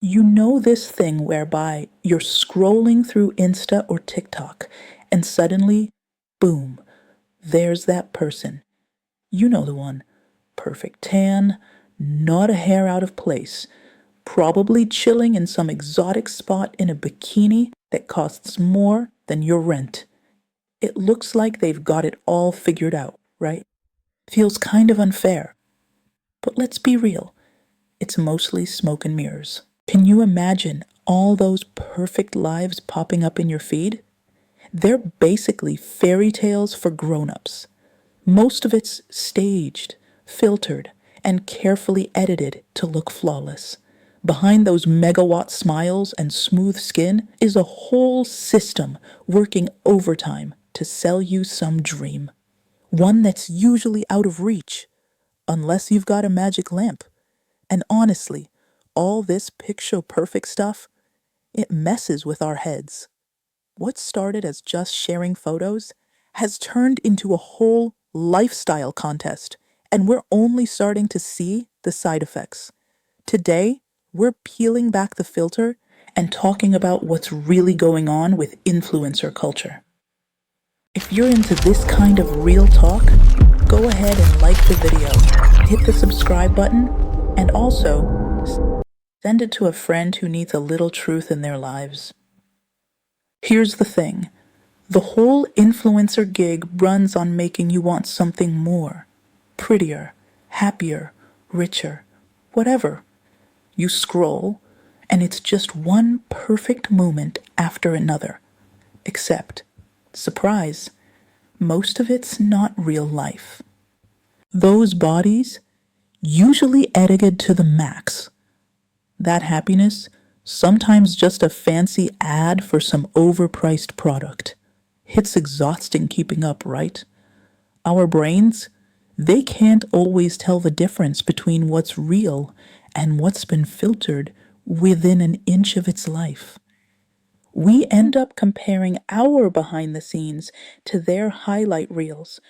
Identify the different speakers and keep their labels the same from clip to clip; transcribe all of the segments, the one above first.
Speaker 1: You know this thing whereby you're scrolling through Insta or TikTok and suddenly, boom, there's that person. You know the one. Perfect tan, not a hair out of place, probably chilling in some exotic spot in a bikini that costs more than your rent. It looks like they've got it all figured out, right? Feels kind of unfair. But let's be real, it's mostly smoke and mirrors. Can you imagine all those perfect lives popping up in your feed? They're basically fairy tales for grown-ups. Most of it's staged, filtered, and carefully edited to look flawless. Behind those megawatt smiles and smooth skin is a whole system working overtime to sell you some dream. One that's usually out of reach, unless you've got a magic lamp. And honestly, all this picture perfect stuff, it messes with our heads. What started as just sharing photos has turned into a whole lifestyle contest, and we're only starting to see the side effects. Today, we're peeling back the filter and talking about what's really going on with influencer culture. If you're into this kind of real talk, go ahead and like the video, hit the subscribe button, and also send it to a friend who needs a little truth in their lives. Here's the thing. The whole influencer gig runs on making you want something more, prettier, happier, richer, whatever. You scroll, and it's just one perfect moment after another. Except, surprise, most of it's not real life. Those bodies, usually edited to the max. That happiness, sometimes just a fancy ad for some overpriced product. It's exhausting keeping up, right? Our brains, they can't always tell the difference between what's real and what's been filtered within an inch of its life. We end up comparing our behind the scenes to their highlight reels,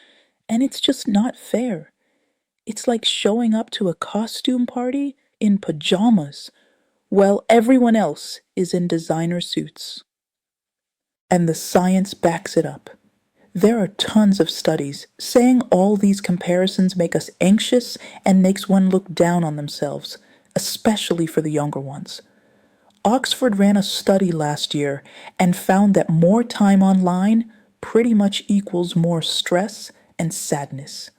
Speaker 1: and it's just not fair. It's like showing up to a costume party in pajamas while everyone else is in designer suits. And the science backs it up. There are tons of studies saying all these comparisons make us anxious and makes one look down on themselves, especially for the younger ones. Oxford ran a study last year and found that more time online pretty much equals more stress and sadness.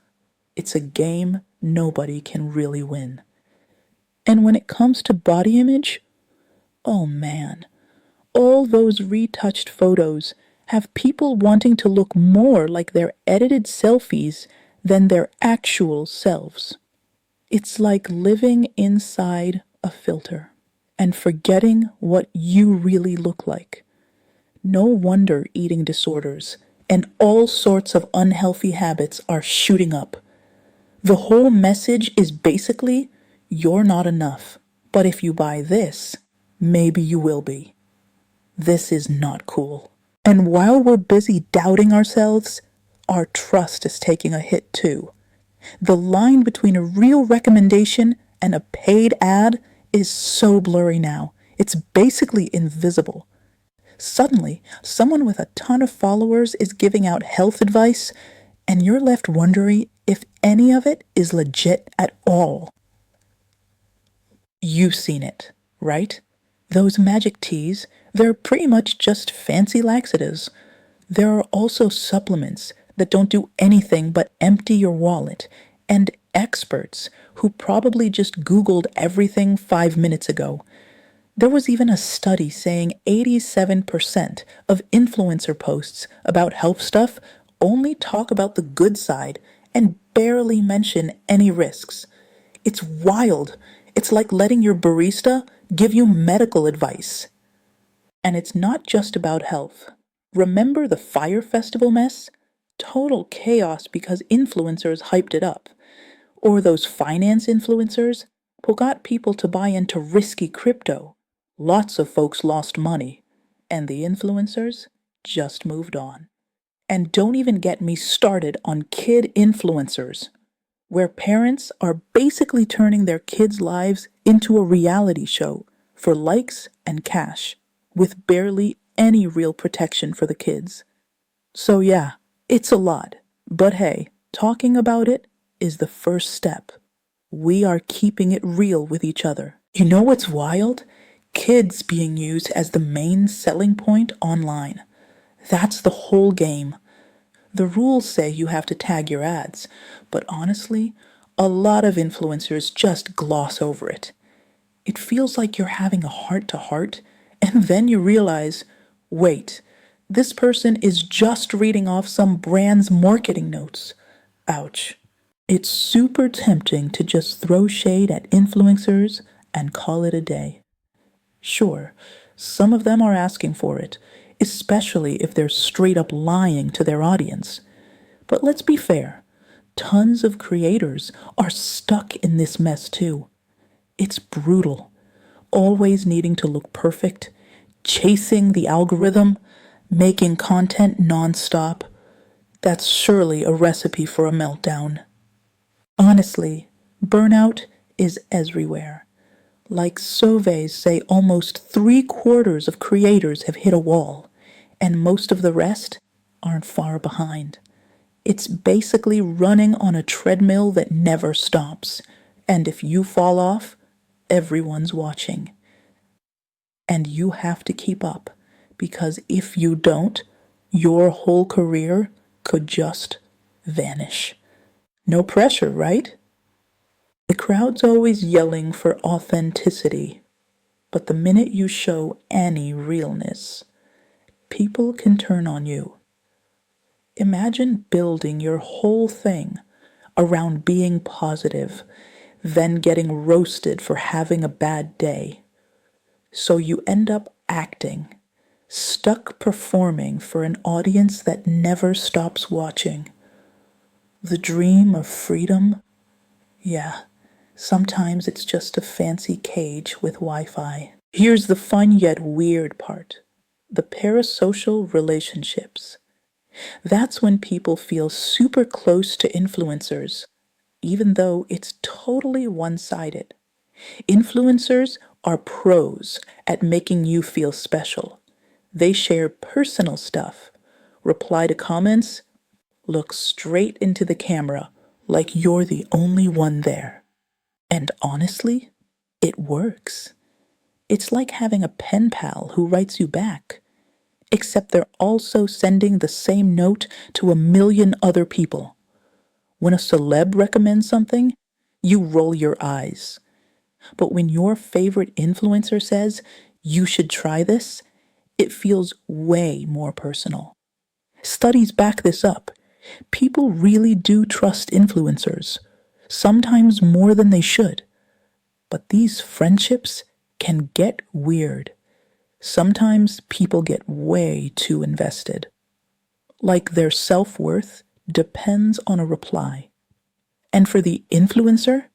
Speaker 1: It's a game nobody can really win. And when it comes to body image, oh man, all those retouched photos have people wanting to look more like their edited selfies than their actual selves. It's like living inside a filter and forgetting what you really look like. No wonder eating disorders and all sorts of unhealthy habits are shooting up. The whole message is basically, you're not enough, but if you buy this, maybe you will be. This is not cool. And while we're busy doubting ourselves, our trust is taking a hit too. The line between a real recommendation and a paid ad is so blurry now, it's basically invisible. Suddenly, someone with a ton of followers is giving out health advice, and you're left wondering if any of it is legit at all. You've seen it, right? Those magic teas, they're pretty much just fancy laxatives. There are also supplements that don't do anything but empty your wallet, and experts who probably just Googled everything 5 minutes ago. There was even a study saying 87% of influencer posts about health stuff only talk about the good side and barely mention any risks. It's wild. It's like letting your barista give you medical advice. And it's not just about health. Remember the Fire Festival mess? Total chaos because influencers hyped it up. Or those finance influencers who got people to buy into risky crypto. Lots of folks lost money, and the influencers just moved on. And don't even get me started on kid influencers, where parents are basically turning their kids' lives into a reality show for likes and cash, with barely any real protection for the kids. So, yeah, it's a lot. But hey, talking about it is the first step. We are keeping it real with each other. You know what's wild? Kids being used as the main selling point online. That's the whole game. The rules say you have to tag your ads, but honestly, a lot of influencers just gloss over it. It feels like you're having a heart to heart, and then you realize, wait, this person is just reading off some brand's marketing notes. Ouch. It's super tempting to just throw shade at influencers and call it a day. Sure, some of them are asking for it, especially if they're straight up lying to their audience. But let's be fair, tons of creators are stuck in this mess too. It's brutal, always needing to look perfect, chasing the algorithm, making content nonstop. That's surely a recipe for a meltdown. Honestly, burnout is everywhere. Like surveys say, almost 3/4 of creators have hit a wall, and most of the rest aren't far behind. It's basically running on a treadmill that never stops, and if you fall off, everyone's watching. And you have to keep up, because if you don't, your whole career could just vanish. No pressure, right? The crowd's always yelling for authenticity, but the minute you show any realness, people can turn on you. Imagine building your whole thing around being positive, then getting roasted for having a bad day. So you end up acting, stuck performing for an audience that never stops watching. The dream of freedom? Yeah, sometimes it's just a fancy cage with Wi-Fi. Here's the fun yet weird part. The parasocial relationships. That's when people feel super close to influencers, even though it's totally one-sided. Influencers are pros at making you feel special. They share personal stuff, reply to comments, look straight into the camera like you're the only one there. And honestly, it works. It's like having a pen pal who writes you back, except they're also sending the same note to a million other people. When a celeb recommends something, you roll your eyes. But when your favorite influencer says, you should try this, it feels way more personal. Studies back this up. People really do trust influencers, sometimes more than they should. But these friendships can get weird. Sometimes people get way too invested. Like their self-worth depends on a reply. And for the influencer,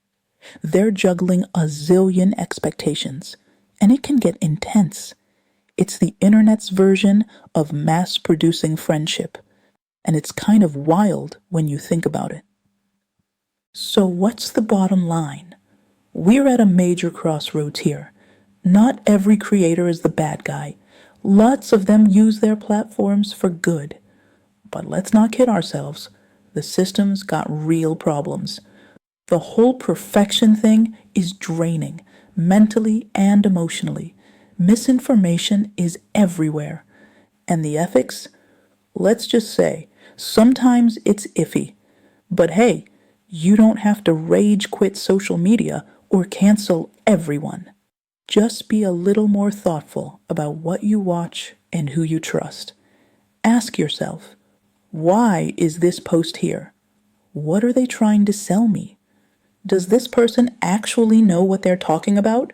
Speaker 1: they're juggling a zillion expectations, and it can get intense. It's the internet's version of mass-producing friendship, and it's kind of wild when you think about it. So what's the bottom line? We're at a major crossroads here. Not every creator is the bad guy. Lots of them use their platforms for good. But let's not kid ourselves. The system's got real problems. The whole perfection thing is draining, mentally and emotionally. Misinformation is everywhere. And the ethics? Let's just say, sometimes it's iffy. But hey, you don't have to rage quit social media or cancel everyone. Just be a little more thoughtful about what you watch and who you trust. Ask yourself, why is this post here? What are they trying to sell me? Does this person actually know what they're talking about?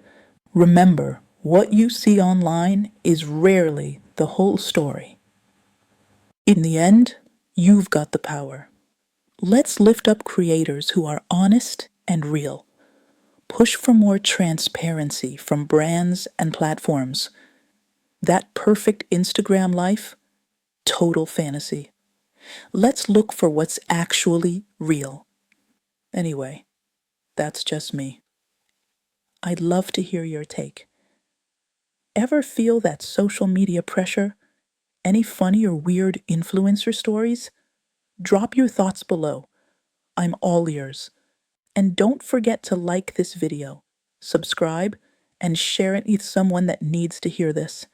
Speaker 1: Remember, what you see online is rarely the whole story. In the end, you've got the power. Let's lift up creators who are honest and real. Push for more transparency from brands and platforms. That perfect Instagram life? Total fantasy. Let's look for what's actually real. Anyway, that's just me. I'd love to hear your take. Ever feel that social media pressure? Any funny or weird influencer stories? Drop your thoughts below. I'm all ears. And don't forget to like this video, subscribe, and share it with someone that needs to hear this.